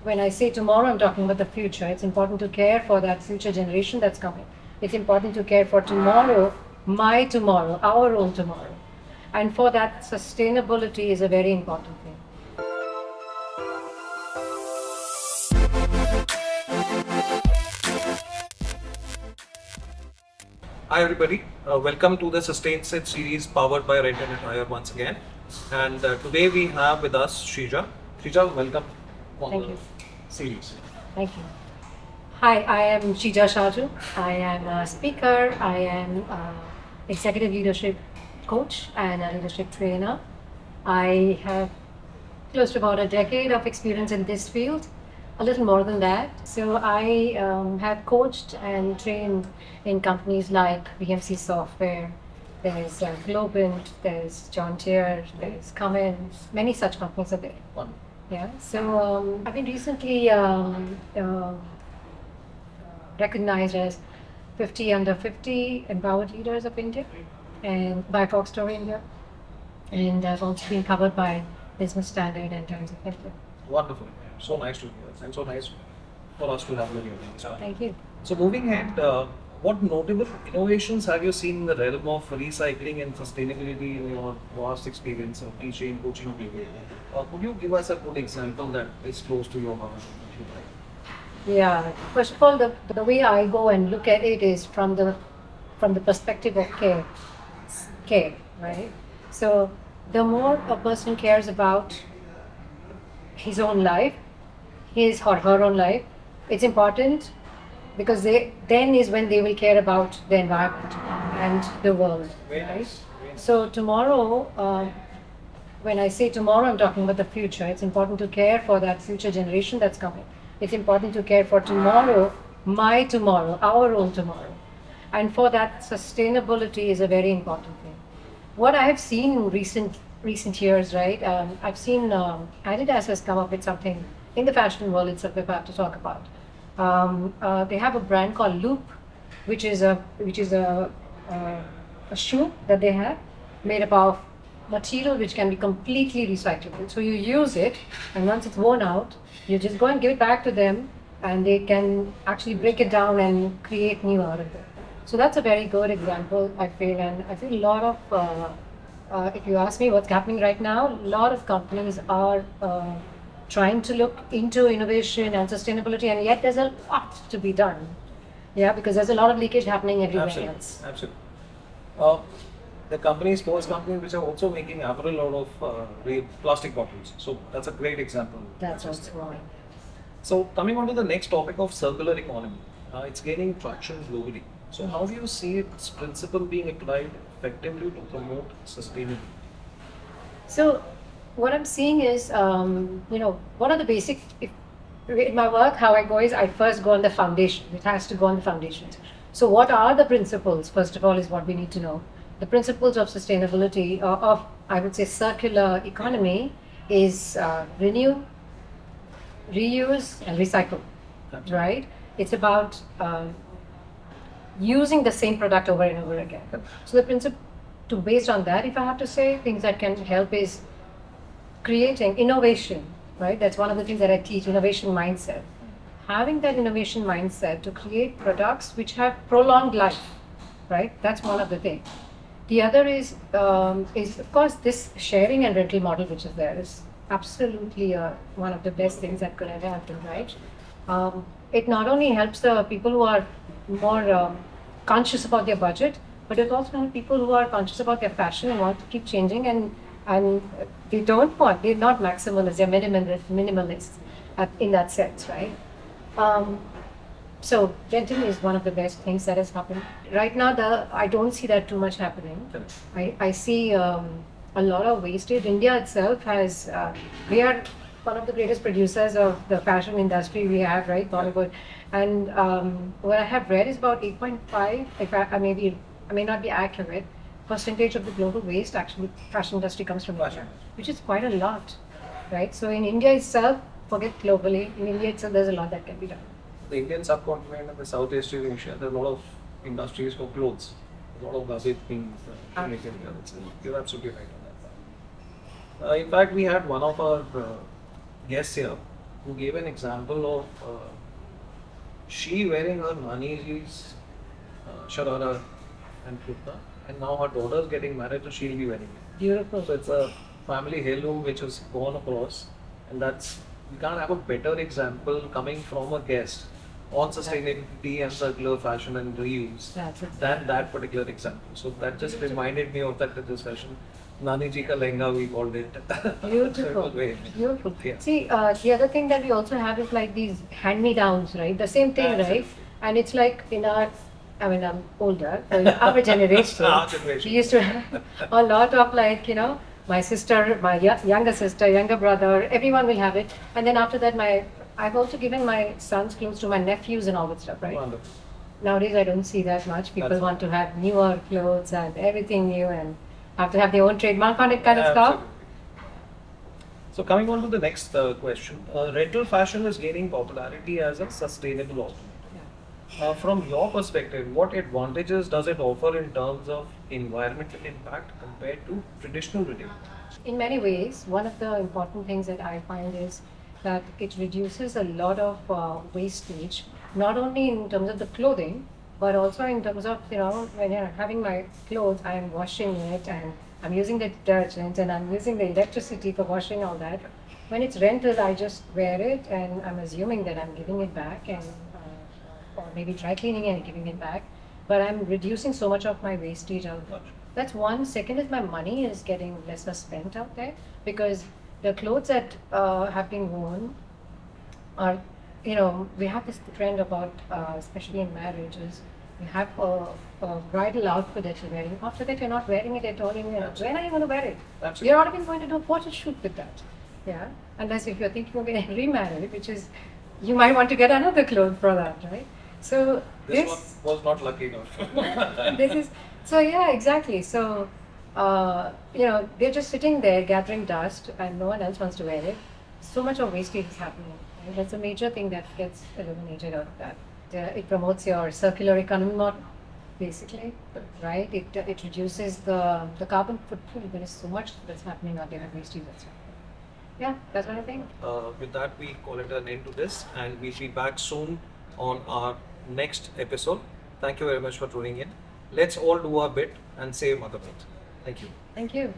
when I say tomorrow, I'm talking about the future. It's important to care for that future generation that's coming. It's important to care for tomorrow, my tomorrow, our own tomorrow. And for that, sustainability is a very important thing. Hi everybody, welcome to the Sustain Set series powered by Rent An Attire once again. And today we have with us Sheeja. Sheeja, welcome on Thank the you. series. Thank you. Hi, I am Sheeja Shaju. I am a speaker. I am an executive leadership coach and a leadership trainer. I have close to about a decade of experience in this field, a little more than that. So I have coached and trained in companies like BMC Software, there's Globant, there's John Deere, there's Cummins, many such companies are there. One. Yeah, so I've been recently recognized as 50 under 50 empowered leaders of India and by Fox Story India. And I've also been covered by Business Standard and Times of India. Wonderful. So nice to hear and so nice for us to have you here. Thank you. So moving ahead, what notable innovations have you seen in the realm of recycling and sustainability in your vast experience of teaching, coaching people? Could you give us a good example that is close to your heart? if you'd like? Yeah. First of all, the way I go and look at it is from the perspective of care, right? So the more a person cares about his own life, his or her own life, it's important because then is when they will care about the environment and the world, Very right? nice. Very nice. So tomorrow, when I say tomorrow, I'm talking about the future. It's important to care for that future generation that's coming. It's important to care for tomorrow, my tomorrow, our own tomorrow. And for that, sustainability is a very important thing. What I have seen in recent years, right? I've seen Adidas has come up with something in the fashion world itself. We're about to talk about. They have a brand called Loop, which is a shoe that they have made up of material which can be completely recyclable. So you use it, and once it's worn out, you just go and give it back to them, and they can actually break it down and create new out of it. So that's a very good example, I feel, and I feel a lot of, if you ask me what's happening right now, a lot of companies are trying to look into innovation and sustainability, and yet there's a lot to be done. Yeah, because there's a lot of leakage happening everywhere Absolutely. else. Absolutely. The companies, sports companies, which are also making apparel out of plastic bottles. So that's a great example. That's what's wrong. So coming on to the next topic of circular economy, it's gaining traction globally. So how do you see its principle being applied effectively to promote sustainability? So what I'm seeing is, one of the basic, in my work, how I go is I first go on the foundation. It has to go on the foundations. So what are the principles, first of all, is what we need to know. The principles of sustainability, of, I would say, circular economy is renew, reuse, and recycle, Absolutely. right? It's about using the same product over and over again. So the principle, based on that, if I have to say, things that can help is creating innovation, right? That's one of the things that I teach, innovation mindset. Having that innovation mindset to create products which have prolonged life, right? That's one of the things. The other is of course this sharing and rental model which is there is absolutely one of the best things that could ever happen, right? It not only helps the people who are more conscious about their budget, but it also helps people who are conscious about their fashion and want to keep changing, and they're not maximalists, they're minimalists in that sense, right? So renting is one of the best things that has happened. Right now, I don't see that too much happening. Correct. I see a lot of wastage. India itself has, we are one of the greatest producers of the fashion industry we have, right, Bollywood. And what I have read is about 8.5, if I may not be accurate, percentage of the global waste actually fashion industry comes from India, which is quite a lot, right? So in India itself, forget globally, in India itself there's a lot that can be done. The Indian subcontinent and the Southeast Asia, there are a lot of industries for clothes, a lot of garbage being made in India. You're absolutely right on that part. In fact, we had one of our guests here who gave an example of she wearing her nani's sharara and kurta, and now her daughter's getting married, so she'll be wearing it. Beautiful. So it's a family heirloom which has gone across, and that's you can't have a better example coming from a guest on sustainability and circular fashion and reuse That's it. than that particular example. So that just reminded me of that discussion. Nani ji ka lehenga we called it. So it Beautiful. was very Beautiful. Yeah. See, the other thing that we also have is like these hand-me-downs, right? The same thing, right? Absolutely. And it's like in our, I mean, I'm older, so in our generation, Our generation. we used to have a lot of like, my sister, my younger sister, younger brother, everyone will have it. And then after that, I've also given my son's clothes to my nephews and all that stuff, right? Wonderful. Nowadays, I don't see that much. People That's want to have newer clothes and everything new and have to have their own trademark on it kind of stuff. Absolutely. So coming on to the next question, rental fashion is gaining popularity as a sustainable alternative. From your perspective, what advantages does it offer in terms of environmental impact compared to traditional retail? In many ways, one of the important things that I find is that it reduces a lot of wastage, not only in terms of the clothing, but also in terms of, when you're having my clothes, I'm washing it and I'm using the detergent and I'm using the electricity for washing all that. When it's rented, I just wear it and I'm assuming that I'm giving it back and or maybe dry cleaning and giving it back. But I'm reducing so much of my wastage out there. That's one. Second is my money is getting lesser spent out there because the clothes that have been worn are, we have this trend about, especially in marriages, you have a bridal outfit that you're wearing. After that, you're not wearing it at all. When are you going to wear it? Absolutely. You're not even going to do a photo shoot with that. Yeah. Unless if you're thinking of getting remarried, which is, you might want to get another clothes for that, right? So This one was not lucky enough. this is so yeah, exactly. So they're just sitting there gathering dust and no one else wants to wear it. So much of wastage is happening. Right? That's a major thing that gets eliminated out of that. It promotes your circular economy model, basically, right? It reduces the carbon footprint. There is so much that's happening out there with wastage. Yeah, that's what I think. With that, we call it an end to this, and we'll be back soon on our next episode. Thank you very much for tuning in. Let's all do our bit and save Mother Earth. Thank you. Thank you.